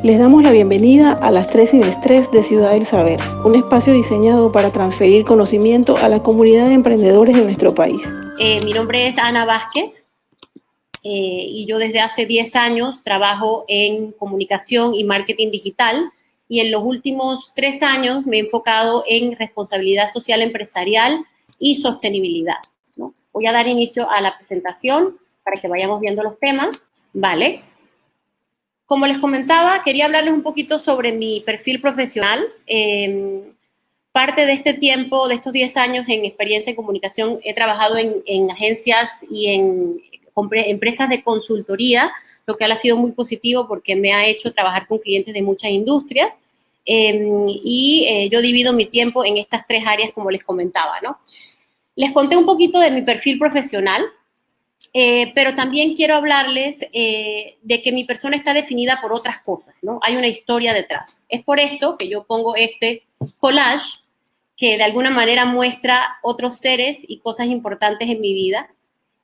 Les damos la bienvenida a las 3 sin estrés de Ciudad del Saber, un espacio diseñado para transferir conocimiento a la comunidad de emprendedores de nuestro país. Mi nombre es Ana Vázquez y yo desde hace 10 años trabajo en comunicación y marketing digital, y en los últimos 3 años me he enfocado en responsabilidad social empresarial y sostenibilidad, ¿no? Voy a dar inicio a la presentación para que vayamos viendo los temas, ¿vale? Como les comentaba, quería hablarles un poquito sobre mi perfil profesional. Parte de este tiempo, de estos 10 años en experiencia en comunicación, he trabajado en agencias y en empresas de consultoría, lo que ha sido muy positivo porque me ha hecho trabajar con clientes de muchas industrias. Yo divido mi tiempo en estas 3 áreas, como les comentaba, ¿no? Les conté un poquito de mi perfil profesional. Pero también quiero hablarles de que mi persona está definida por otras cosas, ¿no? Hay una historia detrás. Es por esto que yo pongo este collage que de alguna manera muestra otros seres y cosas importantes en mi vida.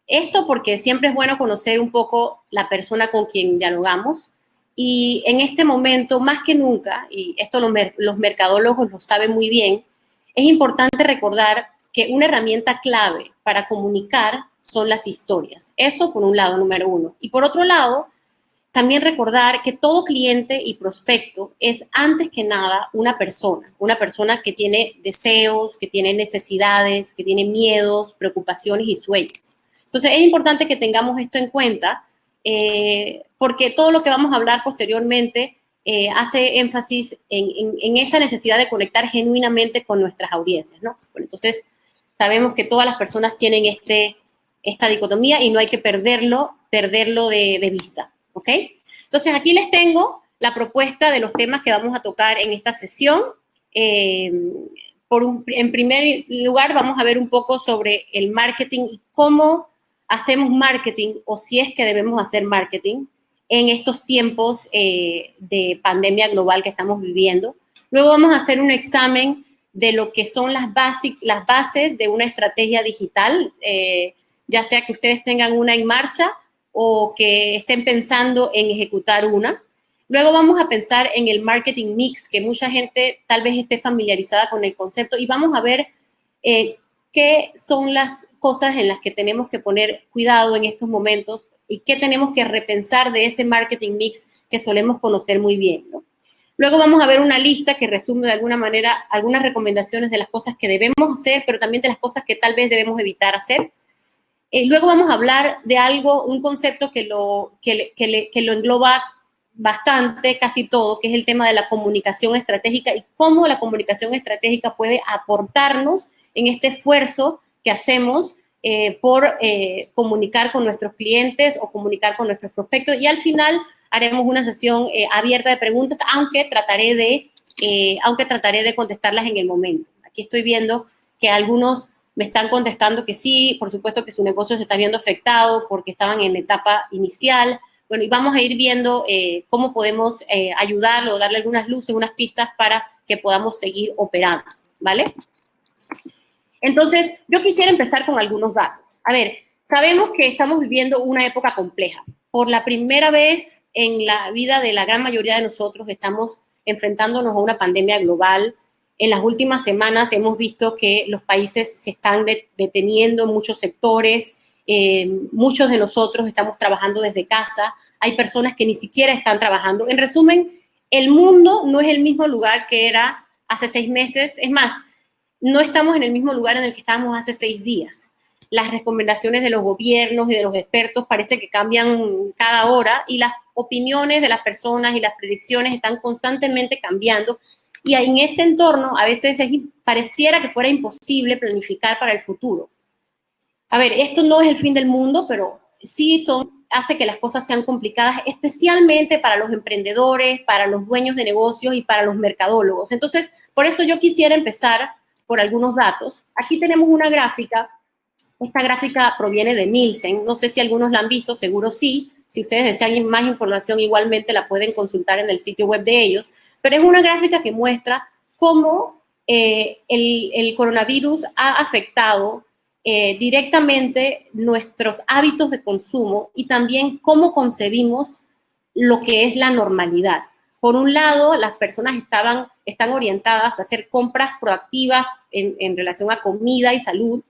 Esto porque siempre es bueno conocer un poco la persona con quien dialogamos, y en este momento, más que nunca, y esto los mercadólogos lo saben muy bien, es importante recordar que una herramienta clave para comunicar son las historias. Eso por un lado, número uno. Y por otro lado, también recordar que todo cliente y prospecto es antes que nada una persona que tiene deseos, que tiene necesidades, que tiene miedos, preocupaciones y sueños. Entonces es importante que tengamos esto en cuenta, porque todo lo que vamos a hablar posteriormente hace énfasis en esa necesidad de conectar genuinamente con nuestras audiencias, ¿no? Bueno, entonces sabemos que todas las personas tienen esta dicotomía y no hay que perderlo de vista, ¿ok? Entonces aquí les tengo la propuesta de los temas que vamos a tocar en esta sesión. En primer lugar, vamos a ver un poco sobre el marketing y cómo hacemos marketing, o si es que debemos hacer marketing en estos tiempos de pandemia global que estamos viviendo. Luego vamos a hacer un examen de lo que son las bases de una estrategia digital, ya sea que ustedes tengan una en marcha o que estén pensando en ejecutar una. Luego vamos a pensar en el marketing mix, que mucha gente tal vez esté familiarizada con el concepto, y vamos a ver qué son las cosas en las que tenemos que poner cuidado en estos momentos y qué tenemos que repensar de ese marketing mix que solemos conocer muy bien, ¿no? Luego vamos a ver una lista que resume de alguna manera algunas recomendaciones de las cosas que debemos hacer, pero también de las cosas que tal vez debemos evitar hacer. Luego vamos a hablar de un concepto que lo engloba bastante, casi todo, que es el tema de la comunicación estratégica y cómo la comunicación estratégica puede aportarnos en este esfuerzo que hacemos por comunicar con nuestros clientes o comunicar con nuestros prospectos. Y al final haremos una sesión abierta de preguntas, aunque trataré de contestarlas en el momento. Aquí estoy viendo que algunos me están contestando que sí, por supuesto que su negocio se está viendo afectado porque estaban en la etapa inicial. Bueno, y vamos a ir viendo cómo podemos ayudarlo o darle algunas luces, unas pistas para que podamos seguir operando, ¿vale? Entonces, yo quisiera empezar con algunos datos. A ver, sabemos que estamos viviendo una época compleja. Por la primera vez en la vida de la gran mayoría de nosotros estamos enfrentándonos a una pandemia global. En las últimas semanas hemos visto que los países se están deteniendo en muchos sectores. Muchos de nosotros estamos trabajando desde casa. Hay personas que ni siquiera están trabajando. En resumen, el mundo no es el mismo lugar que era hace 6 meses. Es más, no estamos en el mismo lugar en el que estábamos hace 6 días. Las recomendaciones de los gobiernos y de los expertos parece que cambian cada hora, y las opiniones de las personas y las predicciones están constantemente cambiando. Y en este entorno a veces pareciera que fuera imposible planificar para el futuro. A ver, esto no es el fin del mundo, pero sí hace que las cosas sean complicadas, especialmente para los emprendedores, para los dueños de negocios y para los mercadólogos. Entonces, por eso yo quisiera empezar por algunos datos. Aquí tenemos una gráfica. Esta gráfica proviene de Nielsen. No sé si algunos la han visto, seguro sí. Si ustedes desean más información, igualmente la pueden consultar en el sitio web de ellos. Pero es una gráfica que muestra cómo el coronavirus ha afectado directamente nuestros hábitos de consumo y también cómo concebimos lo que es la normalidad. Por un lado, las personas están orientadas a hacer compras proactivas en relación a comida y salud.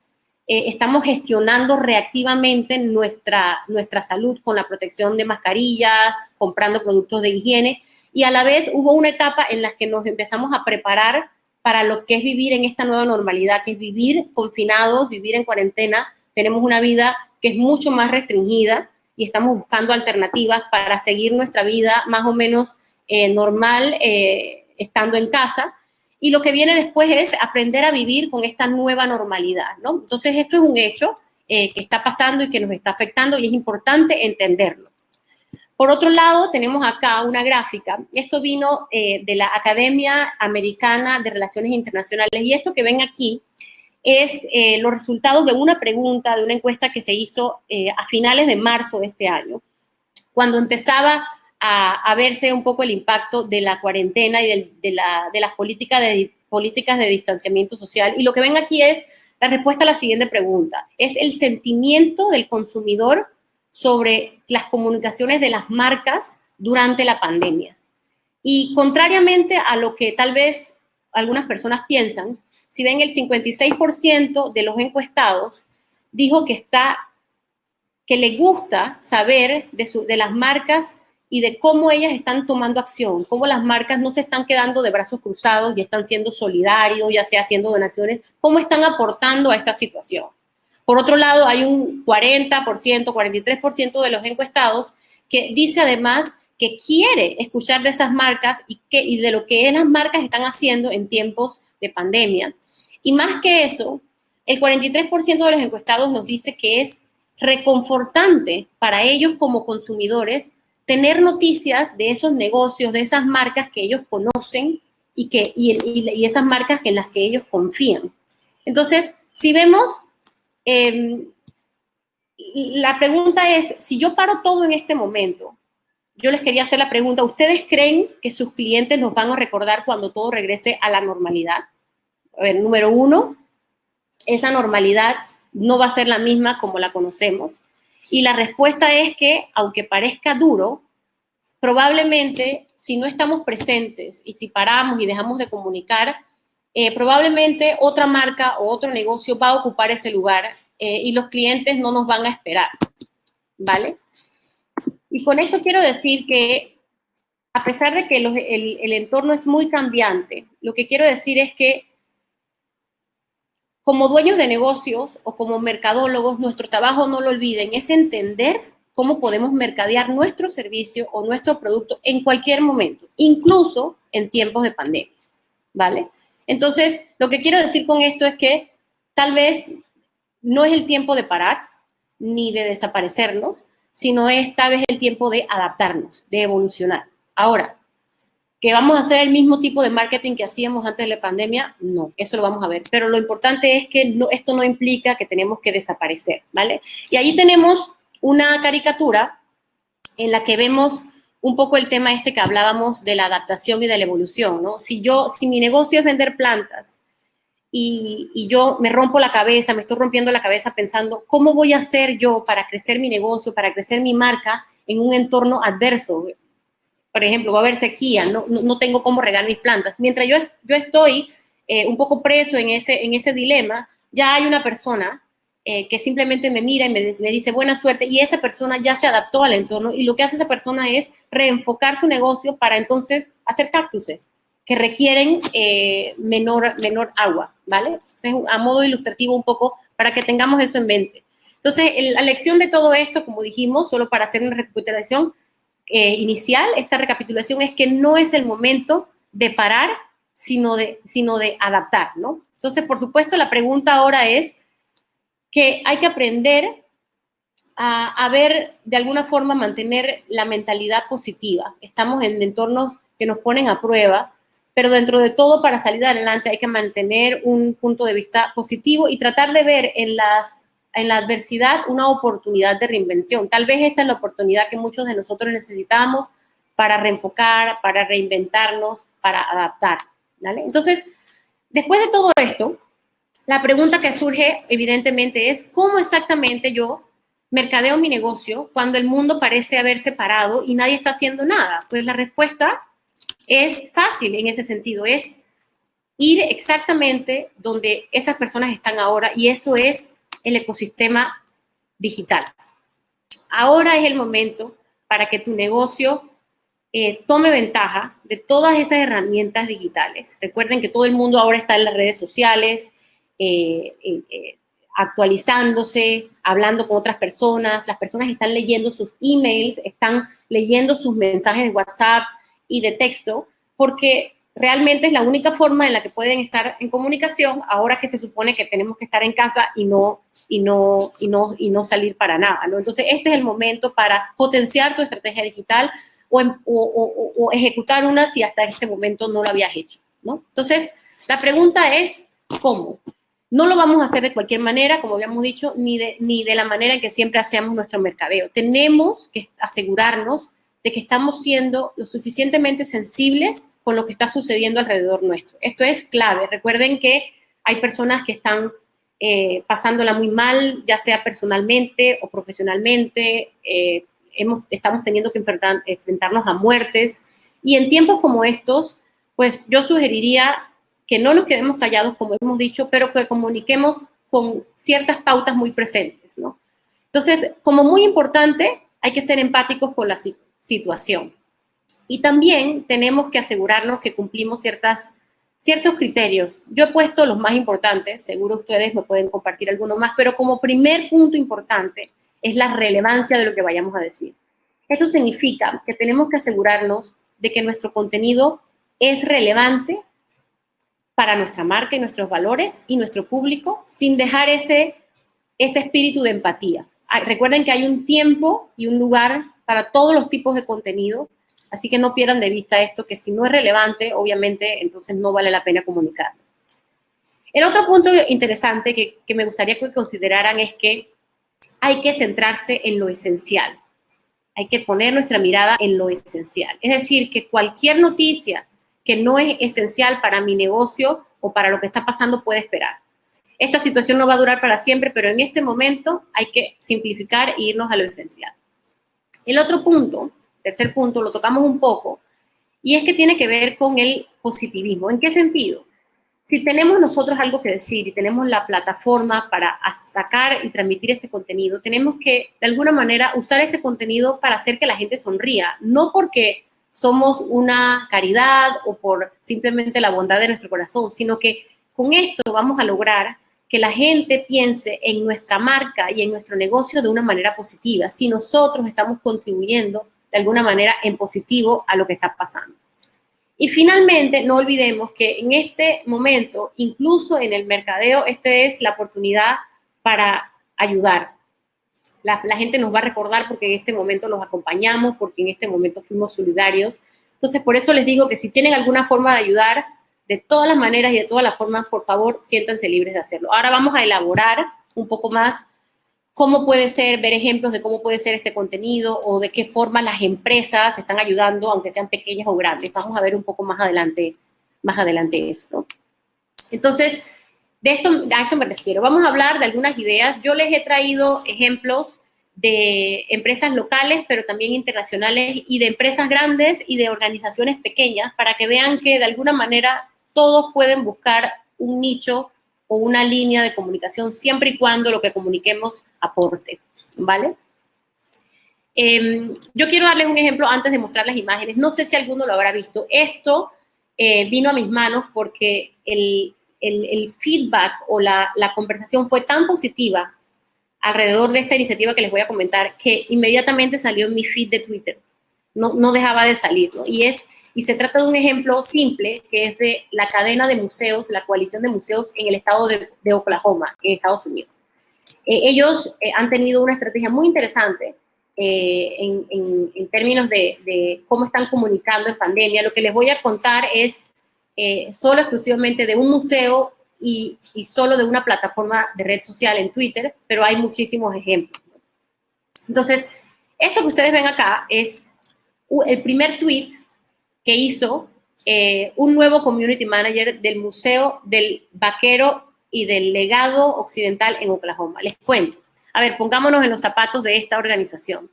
Estamos gestionando reactivamente nuestra salud con la protección de mascarillas, comprando productos de higiene, y a la vez hubo una etapa en la que nos empezamos a preparar para lo que es vivir en esta nueva normalidad, que es vivir confinados, vivir en cuarentena. Tenemos una vida que es mucho más restringida y estamos buscando alternativas para seguir nuestra vida más o menos normal estando en casa. Y lo que viene después es aprender a vivir con esta nueva normalidad, ¿no? Entonces, esto es un hecho que está pasando y que nos está afectando y es importante entenderlo. Por otro lado, tenemos acá una gráfica. Esto vino de la Academia Americana de Relaciones Internacionales, y esto que ven aquí es los resultados de una pregunta, de una encuesta que se hizo a finales de marzo de este año, cuando empezaba a verse un poco el impacto de la cuarentena y de las políticas de distanciamiento social. Y lo que ven aquí es la respuesta a la siguiente pregunta. Es el sentimiento del consumidor sobre las comunicaciones de las marcas durante la pandemia. Y contrariamente a lo que tal vez algunas personas piensan, si ven, el 56% de los encuestados dijo que le gusta saber de las marcas y de cómo ellas están tomando acción, cómo las marcas no se están quedando de brazos cruzados y están siendo solidarios, ya sea haciendo donaciones, cómo están aportando a esta situación. Por otro lado, hay un 40%, 43% de los encuestados que dice además que quiere escuchar de esas marcas y de lo que las marcas están haciendo en tiempos de pandemia. Y más que eso, el 43% de los encuestados nos dice que es reconfortante para ellos como consumidores tener noticias de esos negocios, de esas marcas que ellos conocen y esas marcas en las que ellos confían. Entonces, si vemos, la pregunta es, si yo paro todo en este momento, yo les quería hacer la pregunta, ¿ustedes creen que sus clientes nos van a recordar cuando todo regrese a la normalidad? A ver, número uno, esa normalidad no va a ser la misma como la conocemos. Y la respuesta es que, aunque parezca duro, probablemente si no estamos presentes y si paramos y dejamos de comunicar, probablemente otra marca o otro negocio va a ocupar ese lugar y los clientes no nos van a esperar, ¿vale? Y con esto quiero decir que a pesar de que el entorno es muy cambiante, lo que quiero decir es que como dueños de negocios o como mercadólogos, nuestro trabajo, no lo olviden, es entender cómo podemos mercadear nuestro servicio o nuestro producto en cualquier momento, incluso en tiempos de pandemia, ¿vale? Entonces, lo que quiero decir con esto es que tal vez no es el tiempo de parar ni de desaparecernos, sino es tal vez el tiempo de adaptarnos, de evolucionar. Ahora, ¿que vamos a hacer el mismo tipo de marketing que hacíamos antes de la pandemia? No, eso lo vamos a ver. Pero lo importante es que esto no implica que tenemos que desaparecer, ¿vale? Y ahí tenemos una caricatura en la que vemos un poco el tema este que hablábamos de la adaptación y de la evolución, ¿no? Si mi negocio es vender plantas y yo me rompo la cabeza, me estoy rompiendo la cabeza pensando, ¿cómo voy a hacer yo para crecer mi negocio, para crecer mi marca en un entorno adverso? Por ejemplo, va a haber sequía, no tengo cómo regar mis plantas. Mientras yo estoy un poco preso en ese dilema, ya hay una persona que simplemente me mira y me dice buena suerte, y esa persona ya se adaptó al entorno, y lo que hace esa persona es reenfocar su negocio para entonces hacer cactuses que requieren menor agua, ¿vale? Entonces, a modo ilustrativo un poco, para que tengamos eso en mente. Entonces, la lección de todo esto, como dijimos, solo para hacer una recapitulación inicial, esta recapitulación es que no es el momento de parar, sino de adaptar, ¿no? Entonces, por supuesto, la pregunta ahora es que hay que aprender a ver, de alguna forma, mantener la mentalidad positiva. Estamos en entornos que nos ponen a prueba, pero dentro de todo, para salir adelante, hay que mantener un punto de vista positivo y tratar de ver en la adversidad una oportunidad de reinvención. Tal vez esta es la oportunidad que muchos de nosotros necesitamos para reenfocar, para reinventarnos, para adaptar, ¿vale? Entonces, después de todo esto, la pregunta que surge evidentemente es ¿cómo exactamente yo mercadeo mi negocio cuando el mundo parece haberse parado y nadie está haciendo nada? Pues la respuesta es fácil en ese sentido, es ir exactamente donde esas personas están ahora, y eso es el ecosistema digital. Ahora es el momento para que tu negocio tome ventaja de todas esas herramientas digitales. Recuerden que todo el mundo ahora está en las redes sociales, actualizándose, hablando con otras personas. Las personas están leyendo sus emails, están leyendo sus mensajes de WhatsApp y de texto, porque realmente es la única forma en la que pueden estar en comunicación ahora que se supone que tenemos que estar en casa y no salir para nada, ¿no? Entonces, este es el momento para potenciar tu estrategia digital o ejecutar una si hasta este momento no lo habías hecho, ¿no? Entonces, la pregunta es, ¿cómo? No lo vamos a hacer de cualquier manera, como habíamos dicho, ni de la manera en que siempre hacemos nuestro mercadeo. Tenemos que asegurarnos de que estamos siendo lo suficientemente sensibles con lo que está sucediendo alrededor nuestro. Esto es clave. Recuerden que hay personas que están pasándola muy mal, ya sea personalmente o profesionalmente. Estamos teniendo que enfrentarnos a muertes. Y en tiempos como estos, pues yo sugeriría que no nos quedemos callados, como hemos dicho, pero que comuniquemos con ciertas pautas muy presentes, ¿no? Entonces, como muy importante, hay que ser empáticos con la situación. Y también tenemos que asegurarnos que cumplimos ciertos criterios. Yo he puesto los más importantes, seguro ustedes me pueden compartir algunos más, pero como primer punto importante es la relevancia de lo que vayamos a decir. Esto significa que tenemos que asegurarnos de que nuestro contenido es relevante para nuestra marca y nuestros valores y nuestro público, sin dejar ese espíritu de empatía. Recuerden que hay un tiempo y un lugar para todos los tipos de contenido, así que no pierdan de vista esto, que si no es relevante, obviamente, entonces no vale la pena comunicarlo. El otro punto interesante que me gustaría que consideraran es que hay que centrarse en lo esencial. Hay que poner nuestra mirada en lo esencial. Es decir, que cualquier noticia que no es esencial para mi negocio o para lo que está pasando puede esperar. Esta situación no va a durar para siempre, pero en este momento hay que simplificar e irnos a lo esencial. El otro punto, tercer punto, lo tocamos un poco, y es que tiene que ver con el positivismo. ¿En qué sentido? Si tenemos nosotros algo que decir y tenemos la plataforma para sacar y transmitir este contenido, tenemos que, de alguna manera, usar este contenido para hacer que la gente sonría, no porque somos una caridad o por simplemente la bondad de nuestro corazón, sino que con esto vamos a lograr que la gente piense en nuestra marca y en nuestro negocio de una manera positiva, si nosotros estamos contribuyendo de alguna manera en positivo a lo que está pasando. Y finalmente, no olvidemos que en este momento, incluso en el mercadeo, esta es la oportunidad para ayudar. La gente nos va a recordar porque en este momento los acompañamos, porque en este momento fuimos solidarios. Entonces, por eso les digo que si tienen alguna forma de ayudar, de todas las maneras y de todas las formas, por favor, siéntanse libres de hacerlo. Ahora vamos a elaborar un poco más cómo puede ser, ver ejemplos de cómo puede ser este contenido o de qué forma las empresas están ayudando, aunque sean pequeñas o grandes. Vamos a ver un poco más adelante eso, ¿no? Entonces, a esto me refiero. Vamos a hablar de algunas ideas. Yo les he traído ejemplos de empresas locales, pero también internacionales, y de empresas grandes y de organizaciones pequeñas, para que vean que de alguna manera todos pueden buscar un nicho o una línea de comunicación siempre y cuando lo que comuniquemos aporte, ¿vale? Yo quiero darles un ejemplo antes de mostrar las imágenes. No sé si alguno lo habrá visto. Esto vino a mis manos porque el feedback o la conversación fue tan positiva alrededor de esta iniciativa que les voy a comentar que inmediatamente salió en mi feed de Twitter. No dejaba de salir, ¿no? Y se trata de un ejemplo simple que es de la cadena de museos, la coalición de museos en el estado de Oklahoma, en Estados Unidos. Ellos han tenido una estrategia muy interesante en términos de cómo están comunicando en pandemia. Lo que les voy a contar es solo exclusivamente de un museo y solo de una plataforma de red social en Twitter, pero hay muchísimos ejemplos. Entonces, esto que ustedes ven acá es el primer tweet que hizo un nuevo community manager del Museo del Vaquero y del Legado Occidental en Oklahoma. Les cuento. A ver, pongámonos en los zapatos de esta organización.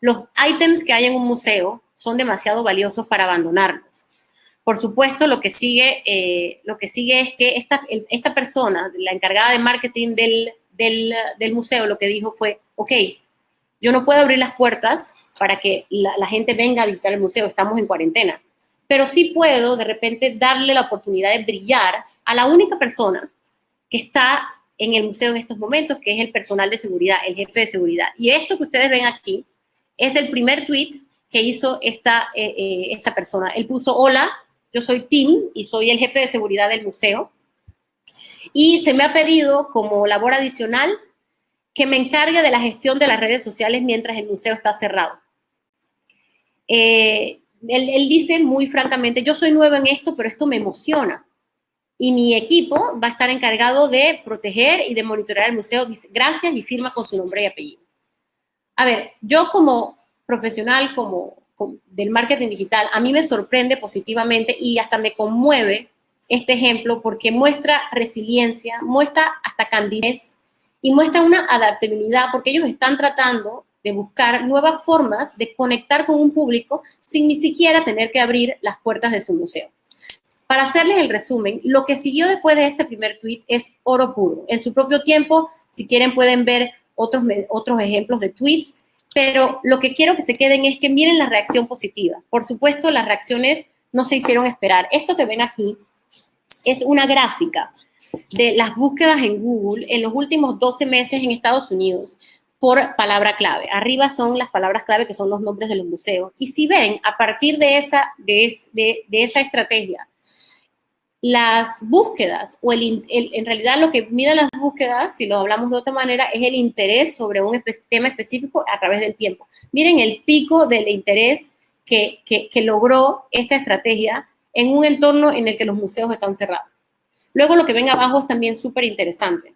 Los ítems que hay en un museo son demasiado valiosos para abandonarlos. por supuesto, lo que sigue es que esta persona, la encargada de marketing del museo, lo que dijo fue, ok, yo no puedo abrir las puertas para que la gente venga a visitar el museo, estamos en cuarentena, pero sí puedo de repente darle la oportunidad de brillar a la única persona que está en el museo en estos momentos, que es el personal de seguridad, el jefe de seguridad. Y esto que ustedes ven aquí es el primer tweet que hizo esta persona. Él puso, hola, yo soy Tim y soy el jefe de seguridad del museo. Y se me ha pedido como labor adicional que me encargue de la gestión de las redes sociales mientras el museo está cerrado. Él dice muy francamente, yo soy nuevo en esto, pero esto me emociona. Y mi equipo va a estar encargado de proteger y de monitorear el museo. Dice, gracias, y firma con su nombre y apellido. A ver, yo como profesional del marketing digital, a mí me sorprende positivamente y hasta me conmueve este ejemplo porque muestra resiliencia, muestra hasta candidez y muestra una adaptabilidad porque ellos están tratando de buscar nuevas formas de conectar con un público sin ni siquiera tener que abrir las puertas de su museo. Para hacerles el resumen, lo que siguió después de este primer tweet es oro puro. En su propio tiempo, si quieren, pueden ver otros ejemplos de tweets, pero lo que quiero que se queden es que miren la reacción positiva. Por supuesto, las reacciones no se hicieron esperar. Esto que ven aquí es una gráfica de las búsquedas en Google en los últimos 12 meses en Estados Unidos por palabra clave. Arriba son las palabras clave que son los nombres de los museos. Y si ven, a partir de esa estrategia, las búsquedas, en realidad lo que miden las búsquedas, si lo hablamos de otra manera, es el interés sobre un tema específico a través del tiempo. Miren el pico del interés que logró esta estrategia en un entorno en el que los museos están cerrados. Luego lo que ven abajo es también súper interesante.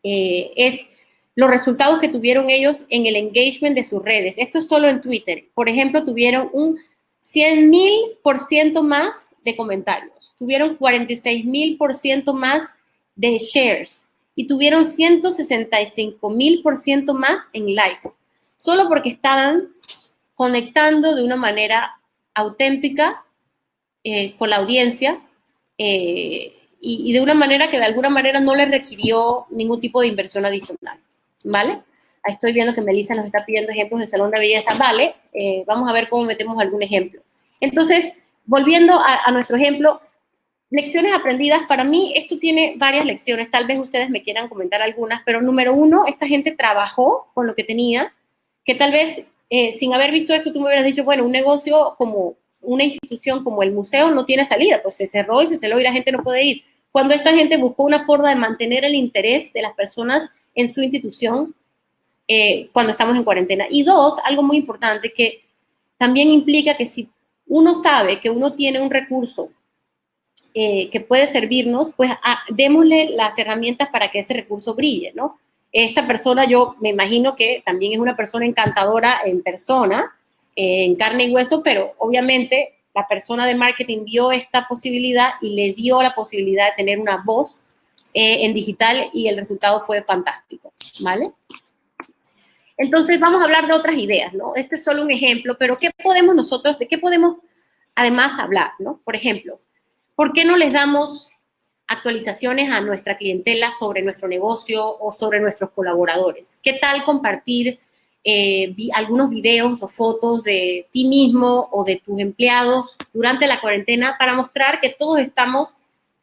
Es los resultados que tuvieron ellos en el engagement de sus redes. Esto es solo en Twitter. Por ejemplo, tuvieron un 100,000% más de comentarios. Tuvieron 46,000% más de shares y tuvieron 165,000% más en likes, solo porque estaban conectando de una manera auténtica con la audiencia y de una manera que de alguna manera no les requirió ningún tipo de inversión adicional, ¿vale? Ahí estoy viendo que Melissa nos está pidiendo ejemplos de salón de belleza. Vale, vamos a ver cómo metemos algún ejemplo. Entonces, volviendo a nuestro ejemplo, lecciones aprendidas, para mí esto tiene varias lecciones, tal vez ustedes me quieran comentar algunas, pero número uno, esta gente trabajó con lo que tenía, que tal vez sin haber visto esto tú me hubieras dicho, bueno, un negocio como una institución como el museo no tiene salida, pues se cerró y la gente no puede ir. Cuando esta gente buscó una forma de mantener el interés de las personas en su institución cuando estamos en cuarentena. Y dos, algo muy importante que también implica que si uno sabe que uno tiene un recurso que puede servirnos, pues démosle las herramientas para que ese recurso brille, ¿no? Esta persona, yo me imagino que también es una persona encantadora en persona, en carne y hueso, pero obviamente la persona de marketing vio esta posibilidad y le dio la posibilidad de tener una voz en digital y el resultado fue fantástico, ¿vale? Entonces vamos a hablar de otras ideas, ¿no? Este es solo un ejemplo, pero ¿de qué podemos además hablar, ¿no? Por ejemplo, ¿por qué no les damos actualizaciones a nuestra clientela sobre nuestro negocio o sobre nuestros colaboradores? ¿Qué tal compartir algunos videos o fotos de ti mismo o de tus empleados durante la cuarentena para mostrar que todos estamos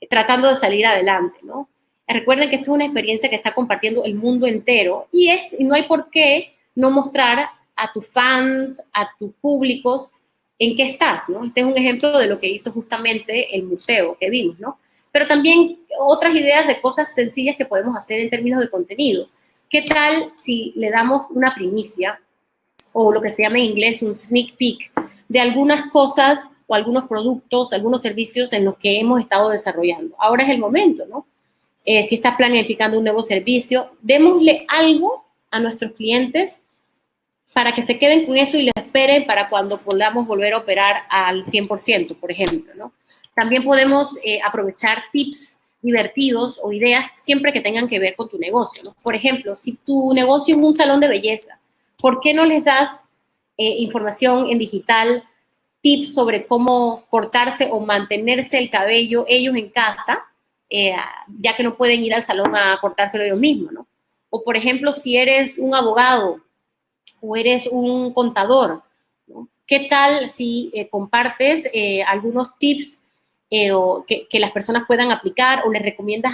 tratando de salir adelante, ¿no? Recuerden que esto es una experiencia que está compartiendo el mundo entero y no hay por qué no mostrar a tus fans, a tus públicos, en qué estás, ¿no? Este es un ejemplo de lo que hizo justamente el museo que vimos, ¿no? Pero también otras ideas de cosas sencillas que podemos hacer en términos de contenido. ¿Qué tal si le damos una primicia o lo que se llama en inglés un sneak peek de algunas cosas o algunos productos, algunos servicios en los que hemos estado desarrollando? Ahora es el momento, ¿no? Si estás planificando un nuevo servicio, démosle algo a nuestros clientes para que se queden con eso y lo esperen para cuando podamos volver a operar al 100%, por ejemplo, ¿no? También podemos aprovechar tips divertidos o ideas siempre que tengan que ver con tu negocio, ¿no? Por ejemplo, si tu negocio es un salón de belleza, ¿por qué no les das información en digital tips sobre cómo cortarse o mantenerse el cabello ellos en casa, ya que no pueden ir al salón a cortárselo ellos mismos, ¿no? O, por ejemplo, si eres un abogado o eres un contador, ¿no? ¿Qué tal si compartes algunos tips o que las personas puedan aplicar, o les recomiendas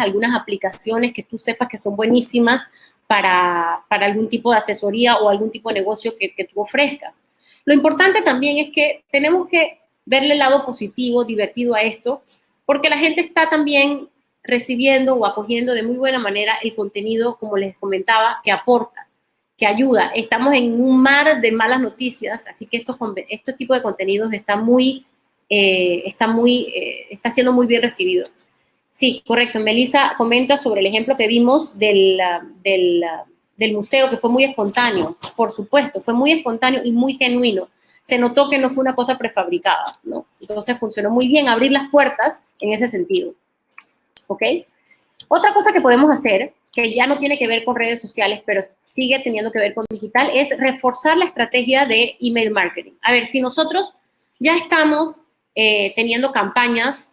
algunas aplicaciones que tú sepas que son buenísimas para algún tipo de asesoría o algún tipo de negocio que tú ofrezcas? Lo importante también es que tenemos que verle el lado positivo, divertido a esto, porque la gente está también recibiendo o acogiendo de muy buena manera el contenido, como les comentaba, que aporta, que ayuda. Estamos en un mar de malas noticias, así que este tipo de contenidos está siendo muy bien recibido. Sí, correcto. Melissa comenta sobre el ejemplo que vimos del museo, que fue muy espontáneo. Por supuesto, fue muy espontáneo y muy genuino. Se notó que no fue una cosa prefabricada, ¿no? Entonces funcionó muy bien abrir las puertas en ese sentido. ¿Ok? Otra cosa que podemos hacer, que ya no tiene que ver con redes sociales, pero sigue teniendo que ver con digital, es reforzar la estrategia de email marketing. A ver, si nosotros ya estamos teniendo campañas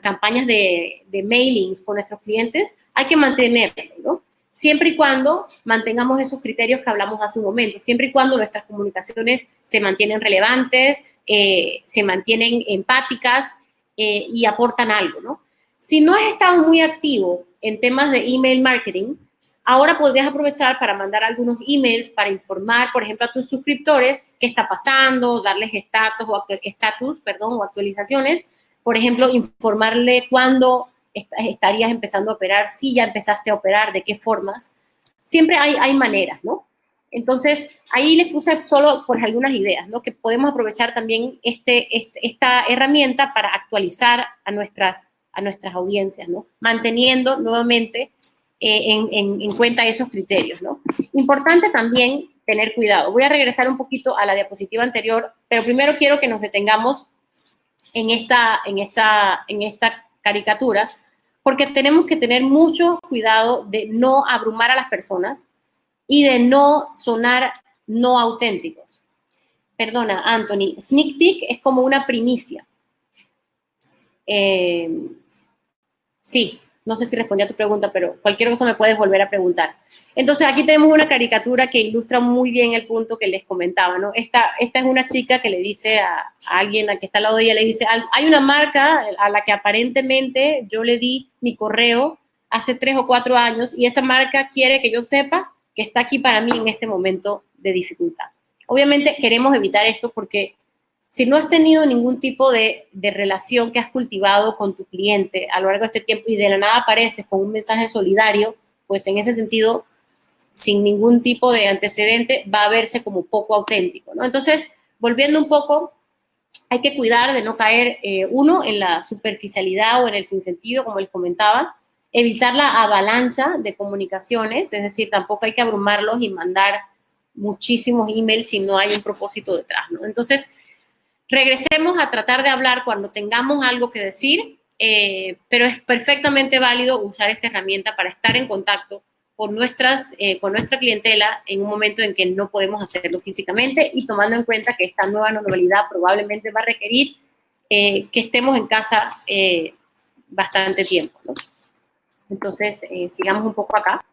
campañas de mailings con nuestros clientes, hay que mantenerlo, ¿no? Siempre y cuando mantengamos esos criterios que hablamos hace un momento, siempre y cuando nuestras comunicaciones se mantienen relevantes, se mantienen empáticas y aportan algo, ¿no? Si no has estado muy activo en temas de email marketing, ahora podrías aprovechar para mandar algunos emails para informar, por ejemplo, a tus suscriptores qué está pasando, darles estatus o actualizaciones. Por ejemplo, informarle cuándo estarías empezando a operar, si ya empezaste a operar, de qué formas. Siempre hay maneras, ¿no? Entonces, ahí les puse solo por algunas ideas, ¿no? Que podemos aprovechar también esta herramienta para actualizar a nuestras audiencias, ¿no? Manteniendo nuevamente en cuenta esos criterios, ¿no? Importante también tener cuidado. Voy a regresar un poquito a la diapositiva anterior, pero primero quiero que nos detengamos en esta caricatura, porque tenemos que tener mucho cuidado de no abrumar a las personas y de no sonar no auténticos. Perdona, Anthony, sneak peek es como una primicia. Sí, no sé si respondí a tu pregunta, pero cualquier cosa me puedes volver a preguntar. Entonces, aquí tenemos una caricatura que ilustra muy bien el punto que les comentaba, ¿no? Esta es una chica que le dice a alguien que está al lado de ella, le dice, hay una marca a la que aparentemente yo le di mi correo hace 3 o 4 años y esa marca quiere que yo sepa que está aquí para mí en este momento de dificultad. Obviamente queremos evitar esto porque si no has tenido ningún tipo de relación que has cultivado con tu cliente a lo largo de este tiempo y de la nada apareces con un mensaje solidario, pues en ese sentido, sin ningún tipo de antecedente, va a verse como poco auténtico, ¿no? Entonces, volviendo un poco, hay que cuidar de no caer, uno, en la superficialidad o en el sinsentido, como les comentaba, evitar la avalancha de comunicaciones, es decir, tampoco hay que abrumarlos y mandar muchísimos emails si no hay un propósito detrás, ¿no? Entonces, regresemos a tratar de hablar cuando tengamos algo que decir, pero es perfectamente válido usar esta herramienta para estar en contacto con nuestra clientela en un momento en que no podemos hacerlo físicamente y tomando en cuenta que esta nueva normalidad probablemente va a requerir que estemos en casa bastante tiempo, ¿no? Entonces, sigamos un poco acá.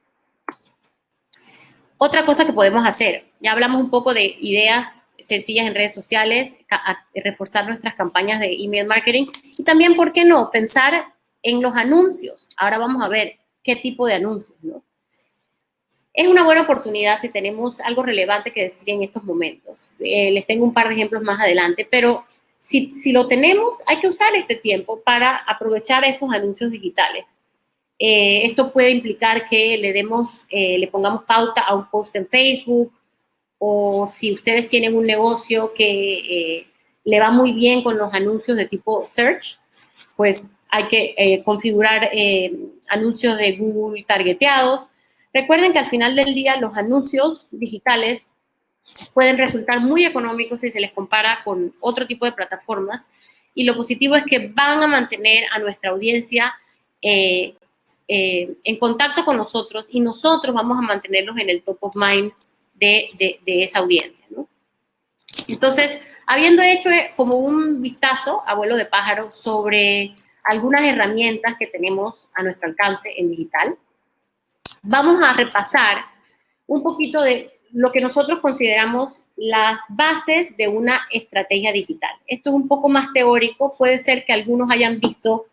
Otra cosa que podemos hacer, ya hablamos un poco de ideas sencillas en redes sociales, reforzar nuestras campañas de email marketing y también, ¿por qué no?, pensar en los anuncios. Ahora vamos a ver qué tipo de anuncios, ¿no? Es una buena oportunidad si tenemos algo relevante que decir en estos momentos. Les tengo un par de ejemplos más adelante, pero si lo tenemos, hay que usar este tiempo para aprovechar esos anuncios digitales. Esto puede implicar que le pongamos pauta a un post en Facebook, o si ustedes tienen un negocio que le va muy bien con los anuncios de tipo search, pues hay que configurar anuncios de Google targeteados. Recuerden que al final del día los anuncios digitales pueden resultar muy económicos si se les compara con otro tipo de plataformas y lo positivo es que van a mantener a nuestra audiencia en contacto con nosotros y nosotros vamos a mantenerlos en el top of mind de esa audiencia, ¿no? Entonces, habiendo hecho como un vistazo a vuelo de pájaro sobre algunas herramientas que tenemos a nuestro alcance en digital, vamos a repasar un poquito de lo que nosotros consideramos las bases de una estrategia digital. Esto es un poco más teórico, puede ser que algunos hayan visto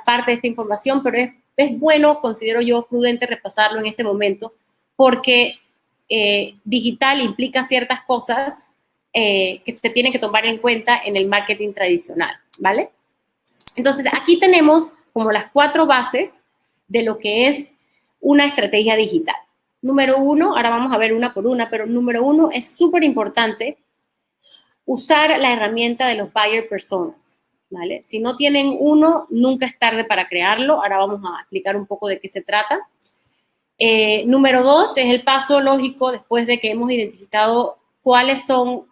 parte de esta información, pero es bueno, considero yo prudente repasarlo en este momento, porque digital implica ciertas cosas que se tienen que tomar en cuenta en el marketing tradicional, ¿vale? Entonces, aquí tenemos como las 4 bases de lo que es una estrategia digital. Número 1, ahora vamos a ver una por una, pero número 1 es súper importante usar la herramienta de los buyer personas, ¿vale? Si no tienen uno, nunca es tarde para crearlo. Ahora vamos a explicar un poco de qué se trata. Número 2 es el paso lógico después de que hemos identificado cuáles son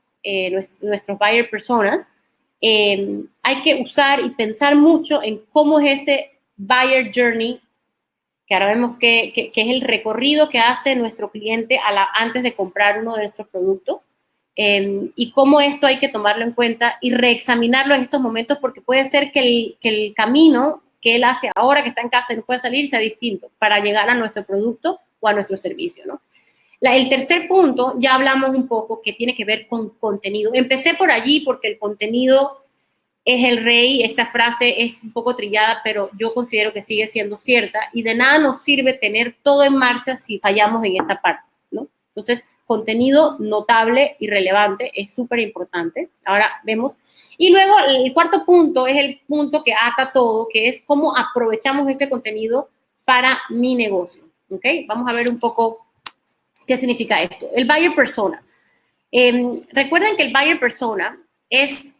nuestros buyer personas. Hay que usar y pensar mucho en cómo es ese buyer journey, que ahora vemos que es el recorrido que hace nuestro cliente antes de comprar uno de nuestros productos, y cómo esto hay que tomarlo en cuenta y reexaminarlo en estos momentos, porque puede ser que el camino que él hace ahora que está en casa y no puede salir sea distinto para llegar a nuestro producto o a nuestro servicio, ¿no? El tercer punto, ya hablamos un poco, que tiene que ver con contenido. Empecé por allí porque el contenido es el rey. Esta frase es un poco trillada, pero yo considero que sigue siendo cierta, y de nada nos sirve tener todo en marcha si fallamos en esta parte, ¿no? Entonces, contenido notable y relevante es súper importante. Ahora vemos. Y luego el cuarto punto es el punto que ata todo, que es cómo aprovechamos ese contenido para mi negocio, ¿ok? Vamos a ver un poco qué significa esto. El buyer persona. Recuerden que el buyer persona es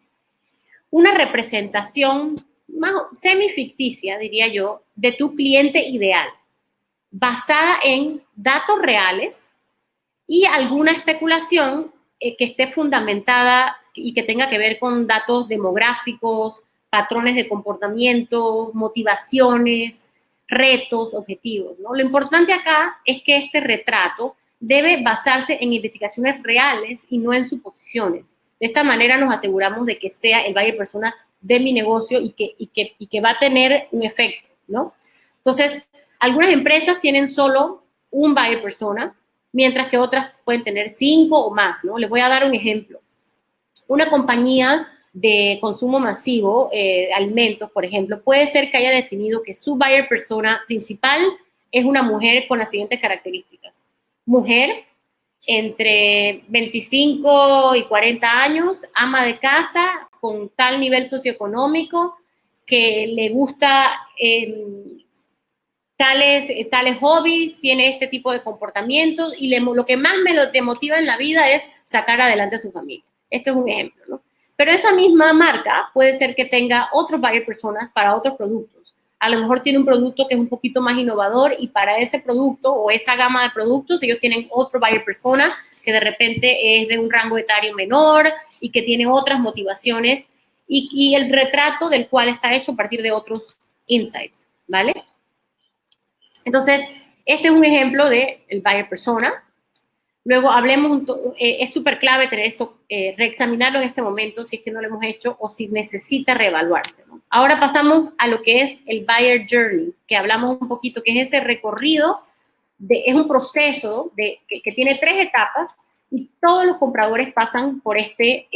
una representación más semi-ficticia, diría yo, de tu cliente ideal, basada en datos reales y alguna especulación que esté fundamentada y que tenga que ver con datos demográficos, patrones de comportamiento, motivaciones, retos, objetivos, ¿no? Lo importante acá es que este retrato debe basarse en investigaciones reales y no en suposiciones. De esta manera nos aseguramos de que sea el buyer persona de mi negocio y que va a tener un efecto, ¿no? Entonces, algunas empresas tienen solo un buyer persona, mientras que otras pueden tener 5 o más, ¿no? Les voy a dar un ejemplo. Una compañía de consumo masivo, alimentos, por ejemplo, puede ser que haya definido que su buyer persona principal es una mujer con las siguientes características. Mujer entre 25 y 40 años, ama de casa, con tal nivel socioeconómico, que le gusta tales hobbies, tiene este tipo de comportamientos, y lo que más te motiva en la vida es sacar adelante a su familia. Esto es un ejemplo, ¿no? Pero esa misma marca puede ser que tenga otros buyer personas para otros productos. A lo mejor tiene un producto que es un poquito más innovador, y para ese producto o esa gama de productos ellos tienen otro buyer persona que de repente es de un rango etario menor y que tiene otras motivaciones, y el retrato del cual está hecho a partir de otros insights, ¿vale? Entonces, este es un ejemplo del buyer persona. Luego hablemos, es súper clave tener esto, reexaminarlo en este momento si es que no lo hemos hecho o si necesita reevaluarse, ¿no? Ahora pasamos a lo que es el buyer journey, que hablamos un poquito, que es ese recorrido, es un proceso que tiene 3 etapas, y todos los compradores pasan por este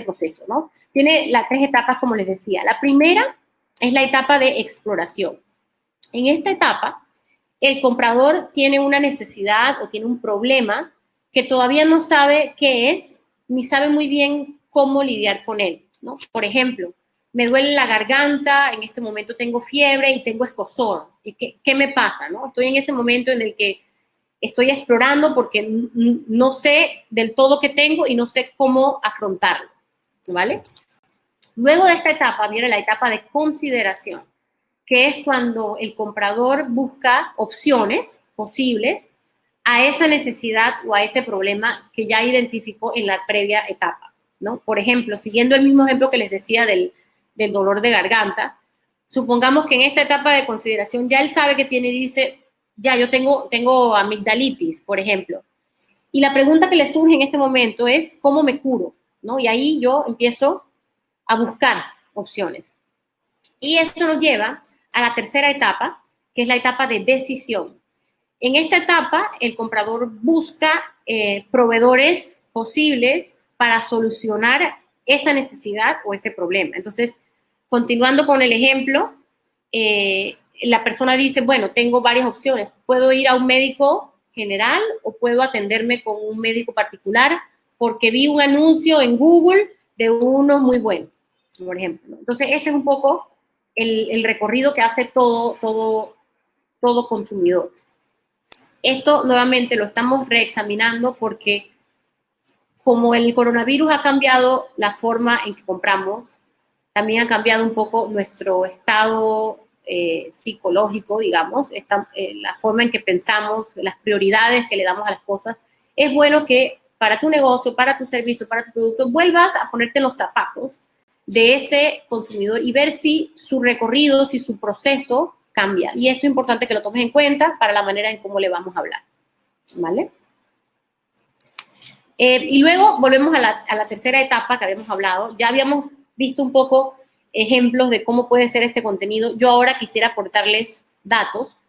proceso, ¿no? Tiene las 3 etapas, como les decía. La primera es la etapa de exploración. En esta etapa, el comprador tiene una necesidad o tiene un problema que todavía no sabe qué es, ni sabe muy bien cómo lidiar con él, ¿no? Por ejemplo, me duele la garganta, en este momento tengo fiebre y tengo escozor. ¿Y qué me pasa, no? Estoy en ese momento en el que estoy explorando porque no sé del todo qué tengo y no sé cómo afrontarlo, ¿vale? Luego de esta etapa viene la etapa de consideración, que es cuando el comprador busca opciones posibles a esa necesidad o a ese problema que ya identificó en la previa etapa, ¿no? Por ejemplo, siguiendo el mismo ejemplo que les decía del dolor de garganta, supongamos que en esta etapa de consideración ya él sabe que tiene y dice, ya yo tengo amigdalitis, por ejemplo, Y la pregunta que le surge en este momento es, ¿cómo me curo? ¿No? Y ahí yo empiezo a buscar opciones. Y esto nos lleva a la tercera etapa, que es la etapa de decisión. En esta etapa, el comprador busca proveedores posibles para solucionar esa necesidad o ese problema. Entonces, continuando con el ejemplo, la persona dice, bueno, tengo varias opciones. Puedo ir a un médico general o puedo atenderme con un médico particular porque vi un anuncio en Google de uno muy bueno, por ejemplo. Entonces, este es un poco el recorrido que hace todo consumidor. Esto nuevamente lo estamos reexaminando porque como el coronavirus ha cambiado la forma en que compramos, también ha cambiado un poco nuestro estado psicológico, digamos, la forma en que pensamos, las prioridades que le damos a las cosas. Es bueno que para tu negocio, para tu servicio, para tu producto, vuelvas a ponerte los zapatos de ese consumidor y ver si su recorrido, si su proceso cambia. Y esto es importante que lo tomes en cuenta para la manera en cómo le vamos a hablar. ¿Vale? Y luego volvemos a la tercera etapa que habíamos hablado. Ya habíamos visto un poco ejemplos de cómo puede ser este contenido. Yo ahora quisiera aportarles datos.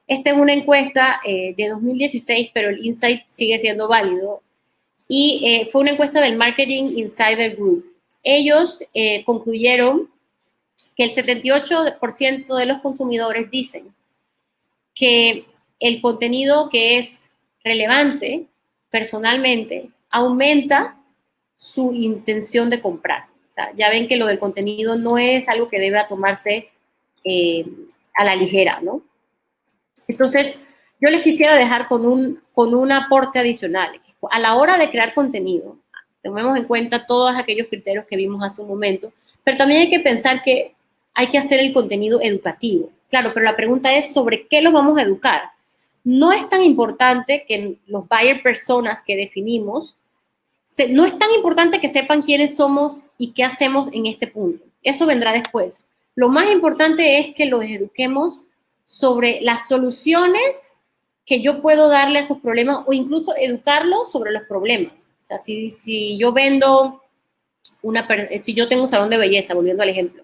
Esta es una encuesta de 2016, pero el insight sigue siendo válido. Y fue una encuesta del Marketing Insider Group. Ellos concluyeron que el 78% de los consumidores dicen que el contenido que es relevante personalmente aumenta su intención de comprar. O sea, ya ven que lo del contenido no es algo que debe tomarse a la ligera, ¿no? Entonces, yo les quisiera dejar con un aporte adicional. A la hora de crear contenido, tomemos en cuenta todos aquellos criterios que vimos hace un momento, pero también hay que pensar que hay que hacer el contenido educativo. Claro, pero la pregunta es sobre qué los vamos a educar. No es tan importante que los buyer personas que definimos, no es tan importante que sepan quiénes somos y qué hacemos en este punto. Eso vendrá después. Lo más importante es que los eduquemos sobre las soluciones que yo puedo darle a esos problemas o incluso educarlos sobre los problemas. O sea, si yo vendo si yo tengo un salón de belleza, volviendo al ejemplo,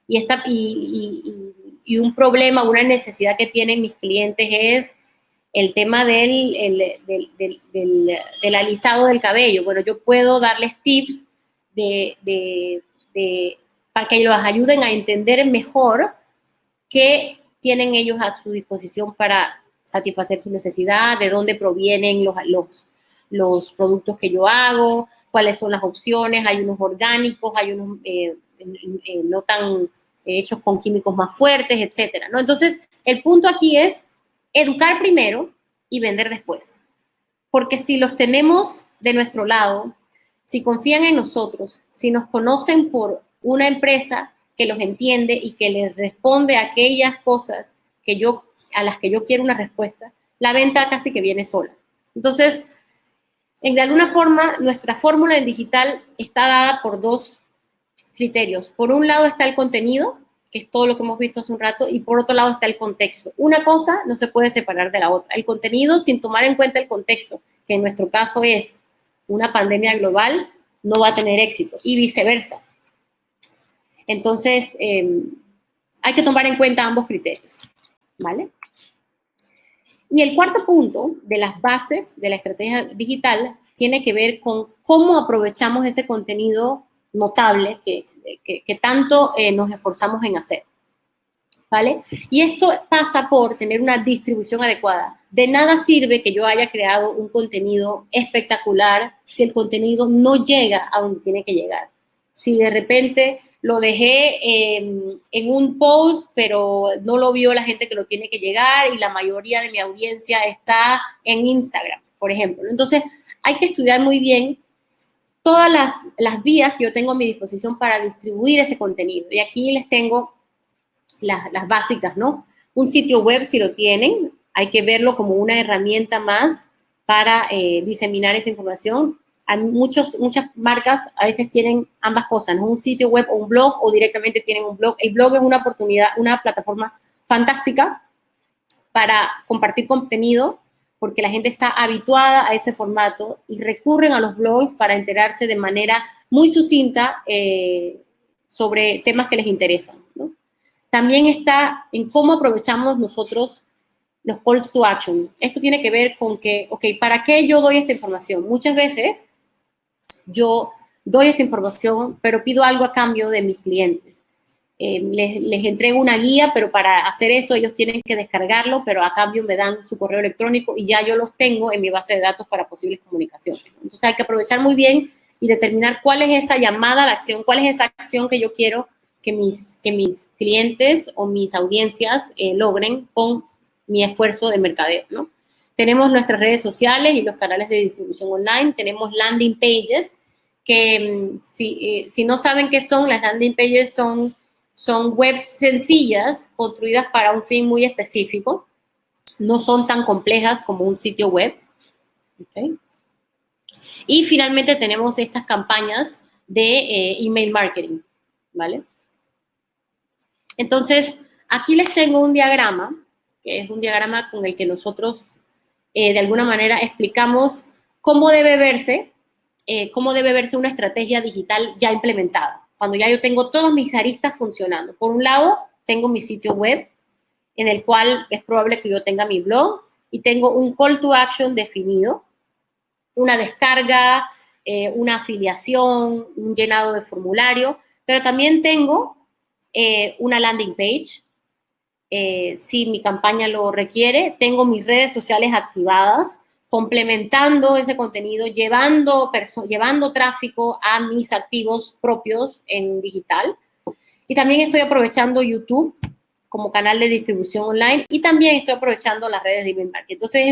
y un problema, una necesidad que tienen mis clientes es el tema del alisado del cabello. Bueno, yo puedo darles tips para que los ayuden a entender mejor qué tienen ellos a su disposición para satisfacer su necesidad, de dónde provienen los productos que yo hago, cuáles son las opciones, hay unos orgánicos, hay unos no tan hechos con químicos más fuertes, etcétera, ¿no? Entonces, el punto aquí es educar primero y vender después. Porque si los tenemos de nuestro lado, si confían en nosotros, si nos conocen por una empresa que los entiende y que les responde a aquellas cosas a las que yo quiero una respuesta, la venta casi que viene sola. Entonces, de alguna forma, nuestra fórmula en digital está dada por dos criterios. Por un lado está el contenido, que es todo lo que hemos visto hace un rato, y por otro lado está el contexto. Una cosa no se puede separar de la otra. El contenido, sin tomar en cuenta el contexto, que en nuestro caso es una pandemia global, no va a tener éxito, y viceversa. Entonces, hay que tomar en cuenta ambos criterios, ¿vale? Y el cuarto punto de las bases de la estrategia digital tiene que ver con cómo aprovechamos ese contenido notable que tanto nos esforzamos en hacer, ¿vale? Y esto pasa por tener una distribución adecuada. De nada sirve que yo haya creado un contenido espectacular si el contenido no llega a donde tiene que llegar. Si de repente lo dejé en un post, pero no lo vio la gente que lo tiene que llegar y la mayoría de mi audiencia está en Instagram, por ejemplo. Entonces, hay que estudiar muy bien todas las vías que yo tengo a mi disposición para distribuir ese contenido. Y aquí les tengo las básicas, ¿no? Un sitio web, si lo tienen, hay que verlo como una herramienta más para diseminar esa información. Hay muchas marcas a veces tienen ambas cosas, ¿no? Un sitio web o un blog, o directamente tienen un blog. El blog es una oportunidad, una plataforma fantástica para compartir contenido, porque la gente está habituada a ese formato y recurren a los blogs para enterarse de manera muy sucinta sobre temas que les interesan, ¿no? También está en cómo aprovechamos nosotros los calls to action. Esto tiene que ver con que, ok, ¿para qué yo doy esta información? Muchas veces yo doy esta información, pero pido algo a cambio de mis clientes. Les entrego una guía, pero para hacer eso ellos tienen que descargarlo, pero a cambio me dan su correo electrónico y ya yo los tengo en mi base de datos para posibles comunicaciones. Entonces hay que aprovechar muy bien y determinar cuál es esa llamada a la acción, cuál es esa acción que yo quiero que mis clientes o mis audiencias logren con mi esfuerzo de mercadeo, ¿no? Tenemos nuestras redes sociales y los canales de distribución online, tenemos landing pages, que si no saben qué son, las landing pages son webs sencillas, construidas para un fin muy específico, no son tan complejas como un sitio web, ¿okay? Y finalmente tenemos estas campañas de email marketing, ¿vale? Entonces, aquí les tengo un diagrama, que es un diagrama con el que nosotros de alguna manera explicamos cómo debe verse una estrategia digital ya implementada, cuando ya yo tengo todas mis aristas funcionando. Por un lado, tengo mi sitio web, en el cual es probable que yo tenga mi blog, y tengo un call to action definido, una descarga, una afiliación, un llenado de formulario, pero también tengo una landing page, si mi campaña lo requiere, tengo mis redes sociales activadas, complementando ese contenido, llevando tráfico a mis activos propios en digital. Y también estoy aprovechando YouTube como canal de distribución online y también estoy aprovechando las redes de email marketing. Entonces,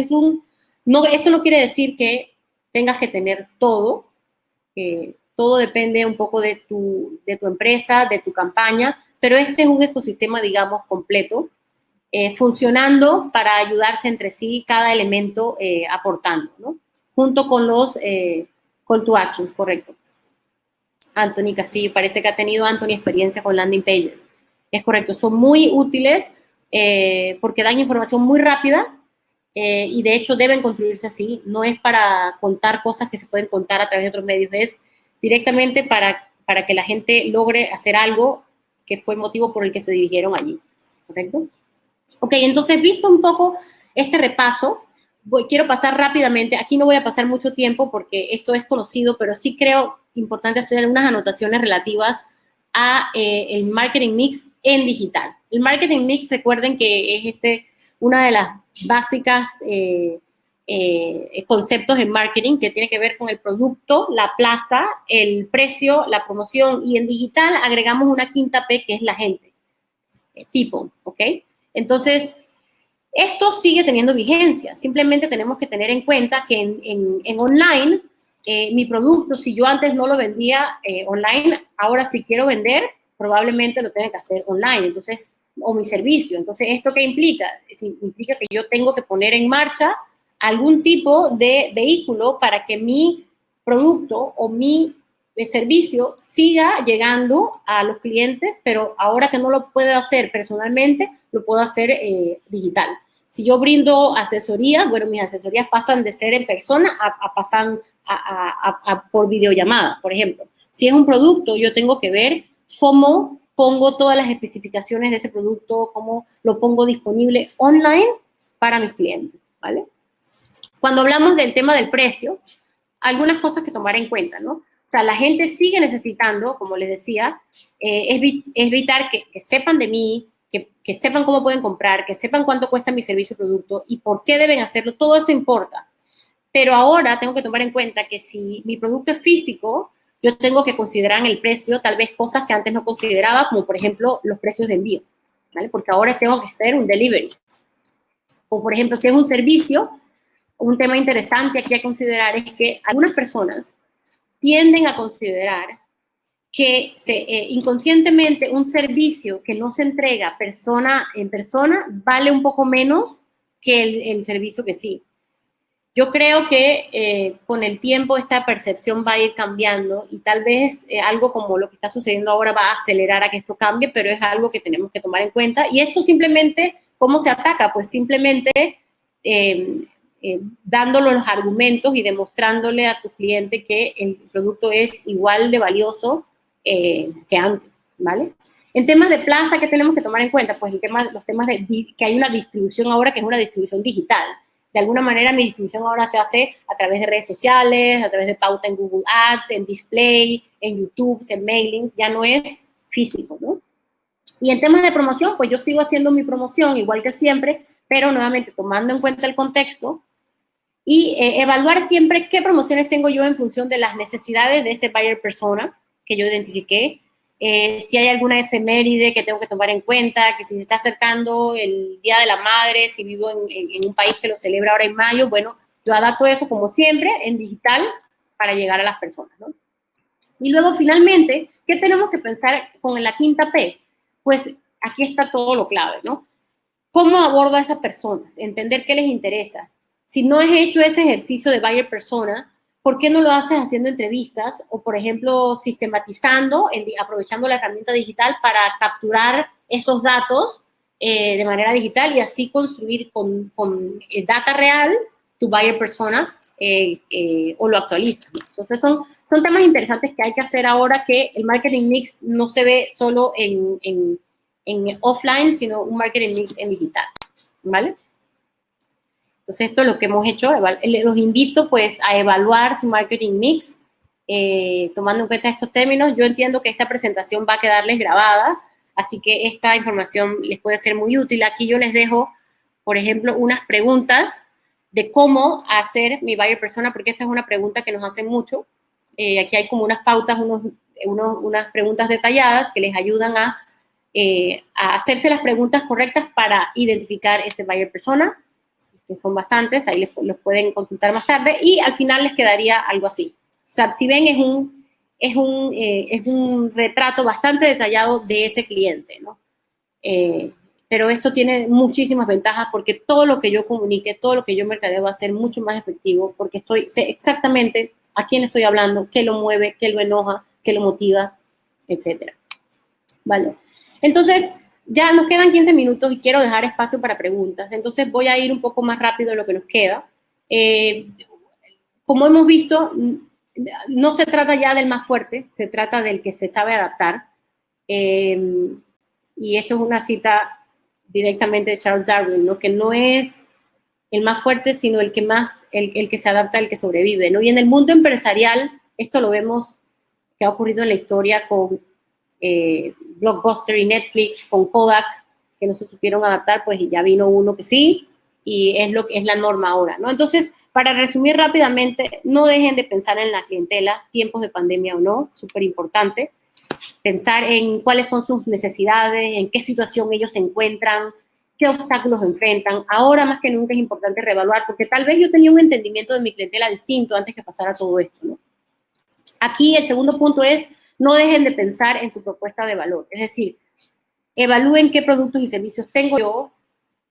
esto no quiere decir que tengas que tener todo. Todo depende un poco de tu empresa, de tu campaña, pero este es un ecosistema, digamos, completo, funcionando para ayudarse entre sí, cada elemento aportando, ¿no? Junto con los call to actions, correcto. Anthony Castillo, parece que ha tenido Anthony experiencia con landing pages. Es correcto, son muy útiles porque dan información muy rápida y de hecho deben construirse así. No es para contar cosas que se pueden contar a través de otros medios, es directamente para que la gente logre hacer algo que fue el motivo por el que se dirigieron allí, ¿correcto? Ok, entonces, visto un poco este repaso, quiero pasar rápidamente, aquí no voy a pasar mucho tiempo porque esto es conocido, pero sí creo importante hacer unas anotaciones relativas a el marketing mix en digital. El marketing mix, recuerden que es una de las básicas conceptos en marketing que tiene que ver con el producto, la plaza, el precio, la promoción, y en digital agregamos una quinta P que es la gente, people, ¿ok? Entonces, esto sigue teniendo vigencia. Simplemente tenemos que tener en cuenta que en online, mi producto, si yo antes no lo vendía online, ahora si quiero vender, probablemente lo tenga que hacer online. Entonces, o mi servicio. Entonces, ¿esto qué implica? Implica que yo tengo que poner en marcha algún tipo de vehículo para que mi producto o mi servicio siga llegando a los clientes, pero ahora que no lo puedo hacer personalmente, lo puedo hacer digital. Si yo brindo asesorías, bueno, mis asesorías pasan de ser en persona pasan por videollamada, por ejemplo. Si es un producto, yo tengo que ver cómo pongo todas las especificaciones de ese producto, cómo lo pongo disponible online para mis clientes, ¿vale? Cuando hablamos del tema del precio, algunas cosas que tomar en cuenta, ¿no? O sea, la gente sigue necesitando, como les decía, evitar que sepan de mí, que sepan cómo pueden comprar, que sepan cuánto cuesta mi servicio o producto y por qué deben hacerlo. Todo eso importa. Pero ahora tengo que tomar en cuenta que si mi producto es físico, yo tengo que considerar en el precio tal vez cosas que antes no consideraba, como por ejemplo los precios de envío, ¿vale? Porque ahora tengo que hacer un delivery. O por ejemplo, si es un servicio, un tema interesante aquí a considerar es que algunas personas tienden a considerar que inconscientemente un servicio que no se entrega persona en persona vale un poco menos que el servicio que sí. Yo creo que con el tiempo esta percepción va a ir cambiando y tal vez algo como lo que está sucediendo ahora va a acelerar a que esto cambie, pero es algo que tenemos que tomar en cuenta. Y esto simplemente, ¿cómo se ataca? Pues simplemente dándole los argumentos y demostrándole a tu cliente que el producto es igual de valioso que antes, ¿vale? En temas de plaza, ¿qué tenemos que tomar en cuenta? Pues los temas de que hay una distribución ahora que es una distribución digital. De alguna manera mi distribución ahora se hace a través de redes sociales, a través de pauta en Google Ads, en display, en YouTube, en mailings, ya no es físico, ¿no? Y en temas de promoción, pues yo sigo haciendo mi promoción igual que siempre, pero nuevamente tomando en cuenta el contexto y evaluar siempre qué promociones tengo yo en función de las necesidades de ese buyer persona que yo identifiqué. Si hay alguna efeméride que tengo que tomar en cuenta, que si se está acercando el Día de la Madre, si vivo en un país que lo celebra ahora en mayo, bueno, yo adapto eso como siempre en digital para llegar a las personas, ¿no? Y luego finalmente, ¿qué tenemos que pensar con la quinta P? Pues aquí está todo lo clave, ¿no? ¿Cómo abordo a esas personas? Entender qué les interesa. Si no has hecho ese ejercicio de buyer persona, ¿por qué no lo haces haciendo entrevistas o, por ejemplo, sistematizando, aprovechando la herramienta digital para capturar esos datos de manera digital y así construir con data real tu buyer persona o lo actualizas? Entonces, son temas interesantes que hay que hacer ahora que el marketing mix no se ve solo en offline, sino un marketing mix en digital, ¿vale? Entonces, esto es lo que hemos hecho. Los invito, pues, a evaluar su marketing mix, tomando en cuenta estos términos. Yo entiendo que esta presentación va a quedarles grabada, así que esta información les puede ser muy útil. Aquí yo les dejo, por ejemplo, unas preguntas de cómo hacer mi buyer persona, porque esta es una pregunta que nos hacen mucho. Aquí hay como unas pautas, unas preguntas detalladas que les ayudan a hacerse las preguntas correctas para identificar ese buyer persona, que son bastantes, ahí los pueden consultar más tarde, y al final les quedaría algo así. O sea, si ven, es un retrato bastante detallado de ese cliente, ¿no? Pero esto tiene muchísimas ventajas porque todo lo que yo comunique, todo lo que yo mercadeo va a ser mucho más efectivo porque sé exactamente a quién estoy hablando, qué lo mueve, qué lo enoja, qué lo motiva, etcétera. ¿Vale? Entonces, ya nos quedan 15 minutos y quiero dejar espacio para preguntas. Entonces, voy a ir un poco más rápido de lo que nos queda. Como hemos visto, no se trata ya del más fuerte, se trata del que se sabe adaptar. Y esto es una cita directamente de Charles Darwin, ¿no? Que no es el más fuerte, sino el que se adapta, el que sobrevive, ¿no? Y en el mundo empresarial, esto lo vemos que ha ocurrido en la historia con Blockbuster y Netflix, con Kodak, que no se supieron adaptar, pues ya vino uno que sí, y es lo que es la norma ahora, ¿no? Entonces, para resumir rápidamente, no dejen de pensar en la clientela, tiempos de pandemia o no, súper importante. Pensar en cuáles son sus necesidades, en qué situación ellos se encuentran, qué obstáculos enfrentan. Ahora más que nunca es importante reevaluar, porque tal vez yo tenía un entendimiento de mi clientela distinto antes que pasara todo esto, ¿no? Aquí el segundo punto es, no dejen de pensar en su propuesta de valor. Es decir, evalúen qué productos y servicios tengo yo,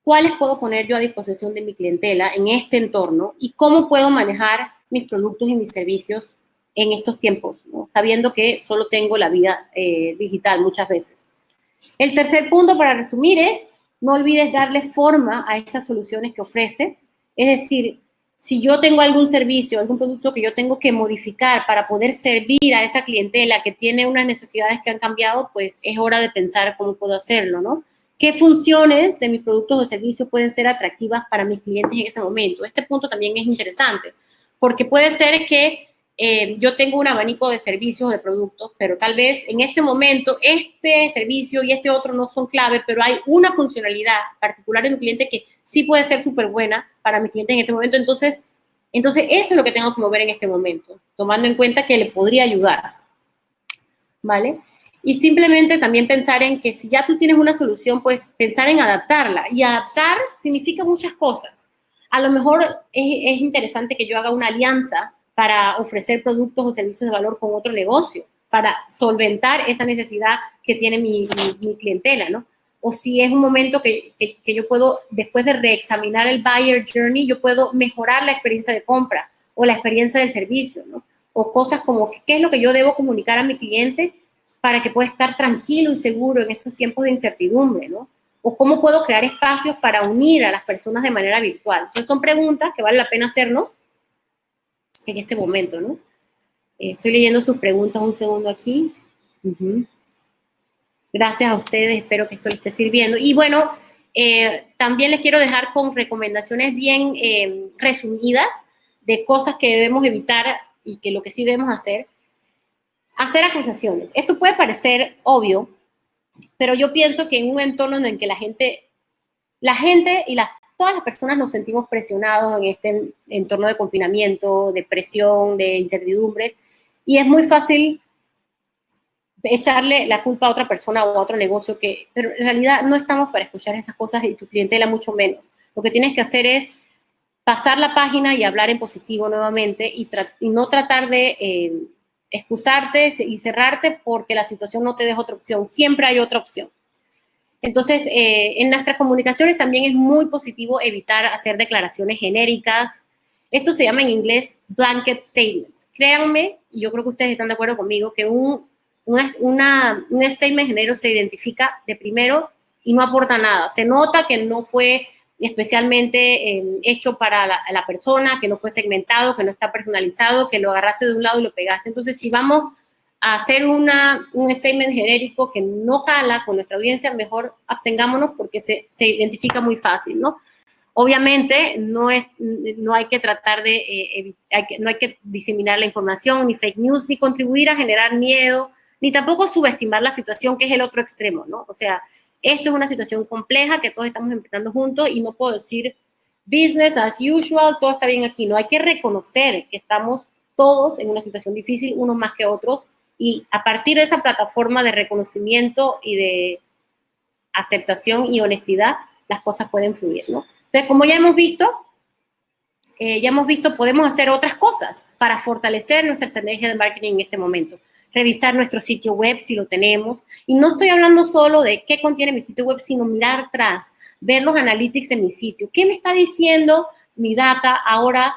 cuáles puedo poner yo a disposición de mi clientela en este entorno y cómo puedo manejar mis productos y mis servicios en estos tiempos, ¿no? Sabiendo que solo tengo la vida digital muchas veces. El tercer punto, para resumir, es no olvides darle forma a esas soluciones que ofreces. Es decir, si yo tengo algún servicio, algún producto que yo tengo que modificar para poder servir a esa clientela que tiene unas necesidades que han cambiado, pues es hora de pensar cómo puedo hacerlo, ¿no? ¿Qué funciones de mis productos o servicios pueden ser atractivas para mis clientes en ese momento? Este punto también es interesante, porque puede ser que yo tengo un abanico de servicios, de productos, pero tal vez en este momento este servicio y este otro no son clave, pero hay una funcionalidad particular de mi cliente que sí puede ser súper buena para mi cliente en este momento. Entonces, eso es lo que tengo que mover en este momento, tomando en cuenta que le podría ayudar, ¿vale? Y simplemente también pensar en que si ya tú tienes una solución, pues pensar en adaptarla. Y adaptar significa muchas cosas. A lo mejor es interesante que yo haga una alianza para ofrecer productos o servicios de valor con otro negocio, para solventar esa necesidad que tiene mi clientela, ¿no? O si es un momento que yo puedo, después de reexaminar el buyer journey, yo puedo mejorar la experiencia de compra o la experiencia del servicio, ¿no? O cosas como qué es lo que yo debo comunicar a mi cliente para que pueda estar tranquilo y seguro en estos tiempos de incertidumbre, ¿no? ¿O cómo puedo crear espacios para unir a las personas de manera virtual? Entonces son preguntas que vale la pena hacernos en este momento, ¿no? Estoy leyendo sus preguntas un segundo aquí. Gracias a ustedes, espero que esto les esté sirviendo. Y bueno, también les quiero dejar con recomendaciones bien resumidas de cosas que debemos evitar y que lo que sí debemos hacer. Hacer acusaciones. Esto puede parecer obvio, pero yo pienso que en un entorno en el que la gente y todas las personas nos sentimos presionados en este entorno de confinamiento, de presión, de incertidumbre, y es muy fácil echarle la culpa a otra persona o a otro negocio, pero en realidad no estamos para escuchar esas cosas y tu clientela mucho menos. Lo que tienes que hacer es pasar la página y hablar en positivo nuevamente y no tratar de excusarte y cerrarte porque la situación no te deja otra opción. Siempre hay otra opción. Entonces, en nuestras comunicaciones también es muy positivo evitar hacer declaraciones genéricas. Esto se llama en inglés blanket statements. Créanme, y yo creo que ustedes están de acuerdo conmigo, que un statement genérico se identifica de primero y no aporta nada. Se nota que no fue especialmente hecho para la persona, que no fue segmentado, que no está personalizado, que lo agarraste de un lado y lo pegaste. Entonces, si vamos a hacer un statement genérico que no cala con nuestra audiencia, mejor abstengámonos porque se identifica muy fácil, ¿no? Obviamente, no hay que tratar de, no hay que diseminar la información, ni fake news, ni contribuir a generar miedo, ni tampoco subestimar la situación, que es el otro extremo, ¿no? O sea, esto es una situación compleja que todos estamos enfrentando juntos y no puedo decir business as usual, todo está bien aquí. No, hay que reconocer que estamos todos en una situación difícil, unos más que otros, y a partir de esa plataforma de reconocimiento y de aceptación y honestidad, las cosas pueden fluir, ¿no? Entonces, como ya hemos visto, podemos hacer otras cosas para fortalecer nuestra estrategia de marketing en este momento. Revisar nuestro sitio web si lo tenemos. Y no estoy hablando solo de qué contiene mi sitio web, sino mirar atrás, ver los analytics de mi sitio. ¿Qué me está diciendo mi data ahora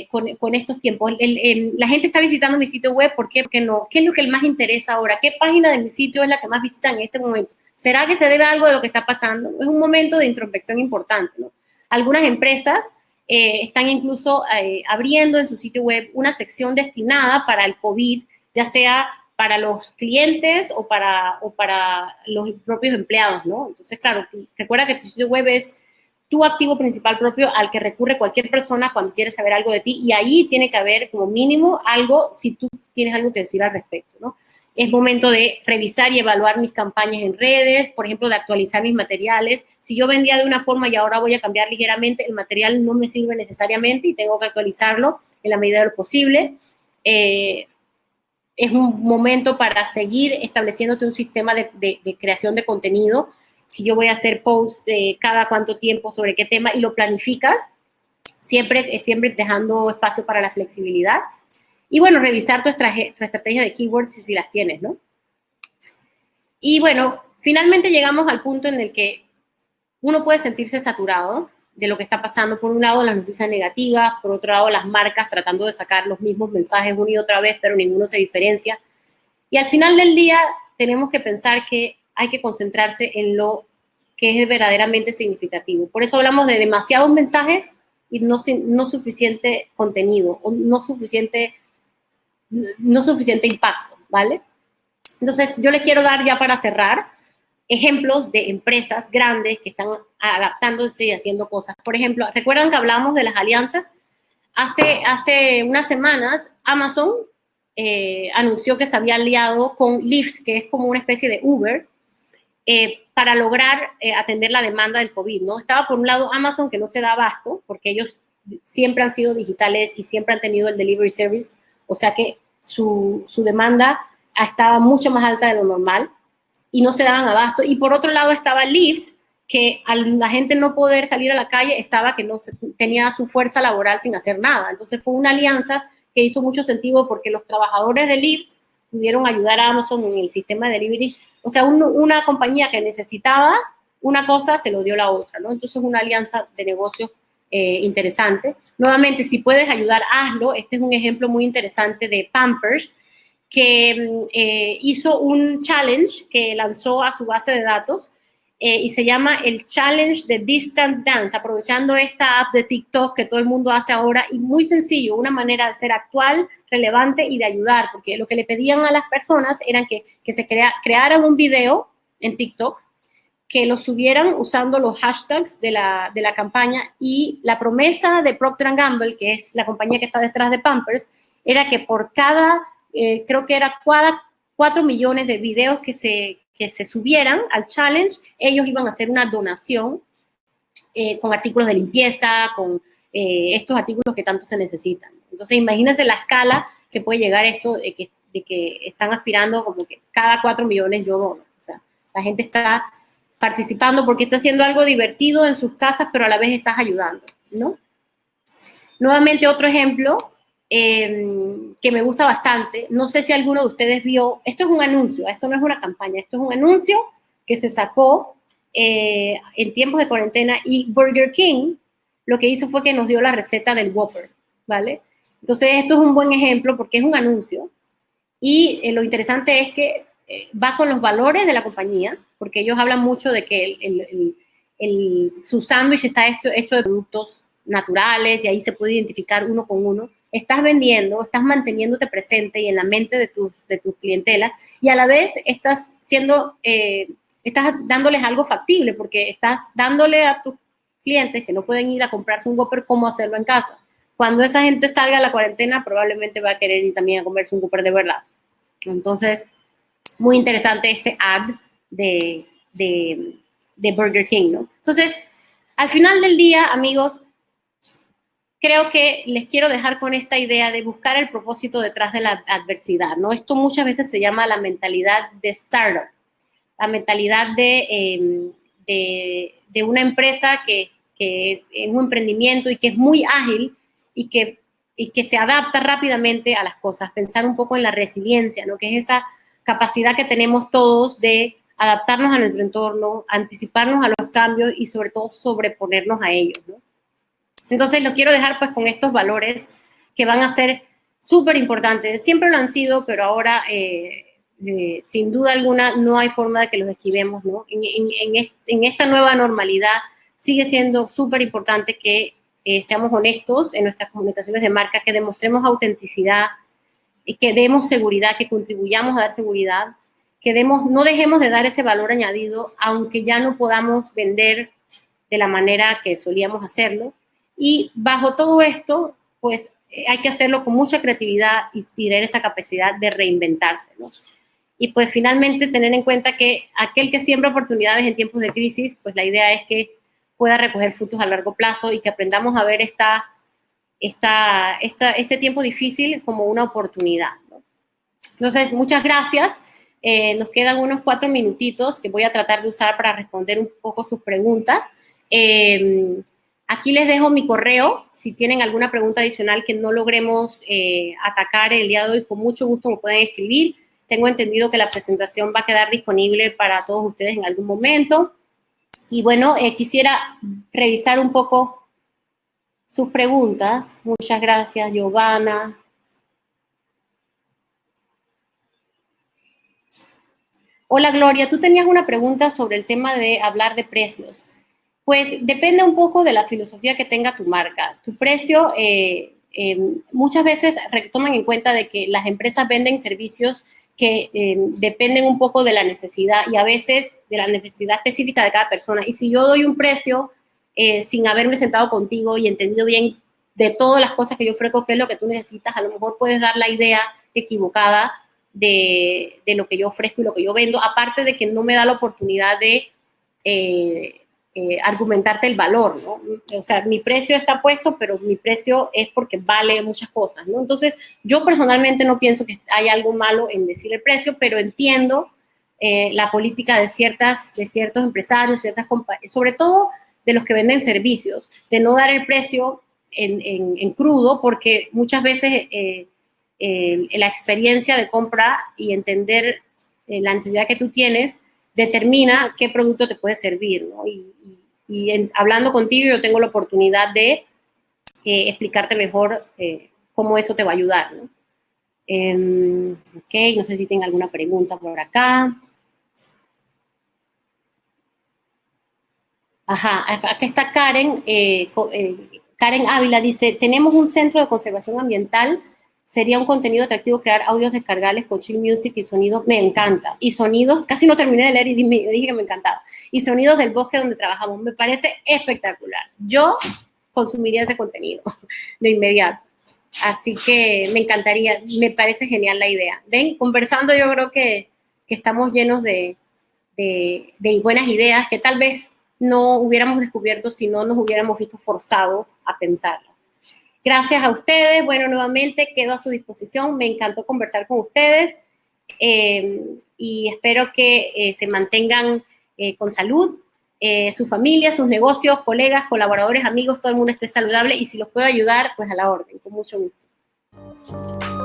con estos tiempos? La gente está visitando mi sitio web, ¿por qué? ¿Por qué no? ¿Qué es lo que más interesa ahora? ¿Qué página de mi sitio es la que más visitan en este momento? ¿Será que se debe a algo de lo que está pasando? Es un momento de introspección importante, ¿no? Algunas empresas están incluso abriendo en su sitio web una sección destinada para el COVID, ya sea para los clientes o para los propios empleados, ¿no? Entonces, claro, recuerda que tu sitio web es tu activo principal propio al que recurre cualquier persona cuando quiere saber algo de ti, y ahí tiene que haber como mínimo algo si tú tienes algo que decir al respecto, ¿no? Es momento de revisar y evaluar mis campañas en redes, por ejemplo, de actualizar mis materiales. Si yo vendía de una forma y ahora voy a cambiar ligeramente, el material no me sirve necesariamente y tengo que actualizarlo en la medida de lo posible. Es un momento para seguir estableciéndote un sistema de creación de contenido. Si yo voy a hacer posts de cada cuánto tiempo sobre qué tema y lo planificas, siempre dejando espacio para la flexibilidad. Y bueno, revisar tu estrategia de keywords si las tienes, ¿no? Y bueno, finalmente llegamos al punto en el que uno puede sentirse saturado de lo que está pasando. Por un lado, las noticias negativas, por otro lado, las marcas tratando de sacar los mismos mensajes una y otra vez, pero ninguno se diferencia. Y al final del día, tenemos que pensar que hay que concentrarse en lo que es verdaderamente significativo. Por eso hablamos de demasiados mensajes y no suficiente contenido, o no suficiente impacto, ¿vale? Entonces, yo les quiero dar ya para cerrar ejemplos de empresas grandes que están adaptándose y haciendo cosas. Por ejemplo, ¿recuerdan que hablábamos de las alianzas? Hace unas semanas, Amazon anunció que se había aliado con Lyft, que es como una especie de Uber, para lograr atender la demanda del COVID, ¿no? Estaba por un lado Amazon, que no se da abasto, porque ellos siempre han sido digitales y siempre han tenido el delivery service, o sea que su demanda estaba mucho más alta de lo normal y no se daban abasto. Y por otro lado estaba Lyft, que al la gente no poder salir a la calle, estaba que no tenía su fuerza laboral sin hacer nada. Entonces fue una alianza que hizo mucho sentido porque los trabajadores de Lyft pudieron ayudar a Amazon en el sistema de delivery. O sea, una compañía que necesitaba una cosa, se lo dio la otra, ¿no? Entonces, una alianza de negocios interesante. Nuevamente, si puedes ayudar, hazlo. Este es un ejemplo muy interesante de Pampers, que hizo un challenge que lanzó a su base de datos y se llama el Challenge de Distance Dance, aprovechando esta app de TikTok que todo el mundo hace ahora, y muy sencillo, una manera de ser actual, relevante y de ayudar, porque lo que le pedían a las personas era que se crearan un video en TikTok, que lo subieran usando los hashtags de la campaña, y la promesa de Procter & Gamble, que es la compañía que está detrás de Pampers, era que por cada, creo que era 4 millones de videos que se subieran al challenge, ellos iban a hacer una donación con artículos de limpieza, con estos artículos que tanto se necesitan. Entonces, imagínense la escala que puede llegar esto de que están aspirando como que cada 4 millones yo dono. O sea, la gente está participando porque está haciendo algo divertido en sus casas, pero a la vez estás ayudando, ¿no? Nuevamente, otro ejemplo que me gusta bastante. No sé si alguno de ustedes vio, esto es un anuncio, esto no es una campaña, esto es un anuncio que se sacó en tiempos de cuarentena, y Burger King lo que hizo fue que nos dio la receta del Whopper, ¿vale? Entonces, esto es un buen ejemplo porque es un anuncio, y lo interesante es que va con los valores de la compañía, porque ellos hablan mucho de que su sándwich está hecho de productos naturales, y ahí se puede identificar uno con uno. Estás vendiendo, estás manteniéndote presente y en la mente de tus clientelas, y a la vez estás dándoles algo factible, porque estás dándole a tus clientes que no pueden ir a comprarse un Whopper cómo hacerlo en casa. Cuando esa gente salga a la cuarentena, probablemente va a querer ir también a comerse un Whopper de verdad. Entonces, muy interesante este ad de Burger King, ¿no? Entonces, al final del día, amigos, creo que les quiero dejar con esta idea de buscar el propósito detrás de la adversidad, ¿no? Esto muchas veces se llama la mentalidad de startup, la mentalidad de una empresa que es un emprendimiento y que es muy ágil y que se adapta rápidamente a las cosas. Pensar un poco en la resiliencia, ¿no? Que es esa capacidad que tenemos todos de adaptarnos a nuestro entorno, anticiparnos a los cambios y sobre todo sobreponernos a ellos, ¿no? Entonces, lo quiero dejar pues con estos valores que van a ser súper importantes. Siempre lo han sido, pero ahora, sin duda alguna, no hay forma de que los esquivemos, ¿no? En esta nueva normalidad sigue siendo súper importante que seamos honestos en nuestras comunicaciones de marca, que demostremos autenticidad, que demos seguridad, que contribuyamos a dar seguridad, que no dejemos de dar ese valor añadido, aunque ya no podamos vender de la manera que solíamos hacerlo. Y bajo todo esto, pues hay que hacerlo con mucha creatividad y tener esa capacidad de reinventarse, ¿no? Y pues finalmente tener en cuenta que aquel que siembra oportunidades en tiempos de crisis, pues la idea es que pueda recoger frutos a largo plazo y que aprendamos a ver este tiempo difícil como una oportunidad, ¿no? Entonces, muchas gracias. Nos quedan unos 4 minutitos que voy a tratar de usar para responder un poco sus preguntas. Aquí les dejo mi correo. Si tienen alguna pregunta adicional que no logremos atacar el día de hoy, con mucho gusto me pueden escribir. Tengo entendido que la presentación va a quedar disponible para todos ustedes en algún momento. Y bueno, quisiera revisar un poco sus preguntas. Muchas gracias, Giovanna. Hola, Gloria. Tú tenías una pregunta sobre el tema de hablar de precios. Pues depende un poco de la filosofía que tenga tu marca. Tu precio, muchas veces toman en cuenta de que las empresas venden servicios que dependen un poco de la necesidad y a veces de la necesidad específica de cada persona. Y si yo doy un precio sin haberme sentado contigo y entendido bien de todas las cosas que yo ofrezco, qué es lo que tú necesitas, a lo mejor puedes dar la idea equivocada de lo que yo ofrezco y lo que yo vendo, aparte de que no me da la oportunidad de argumentarte el valor, ¿no? O sea, mi precio está puesto, pero mi precio es porque vale muchas cosas, ¿no? Entonces, yo personalmente no pienso que hay algo malo en decir el precio, pero entiendo la política de ciertos empresarios, sobre todo de los que venden servicios, de no dar el precio en crudo, porque muchas veces la experiencia de compra y entender la necesidad que tú tienes determina qué producto te puede servir, ¿no? Hablando contigo yo tengo la oportunidad de explicarte mejor cómo eso te va a ayudar, ¿no? Ok, no sé si tenga alguna pregunta por acá. Ajá, acá está Karen. Karen Ávila dice, tenemos un centro de conservación ambiental. Sería un contenido atractivo crear audios descargables con chill music y sonidos. Me encanta. Y sonidos, casi no terminé de leer y dije que me encantaba. Y sonidos del bosque donde trabajamos. Me parece espectacular. Yo consumiría ese contenido de inmediato. Así que me encantaría, me parece genial la idea. Ven, conversando yo creo que estamos llenos de buenas ideas que tal vez no hubiéramos descubierto si no nos hubiéramos visto forzados a pensarlas. Gracias a ustedes. Bueno, nuevamente quedo a su disposición. Me encantó conversar con ustedes y espero que se mantengan con salud. Su familia, sus negocios, colegas, colaboradores, amigos, todo el mundo esté saludable y si los puedo ayudar, pues a la orden, con mucho gusto.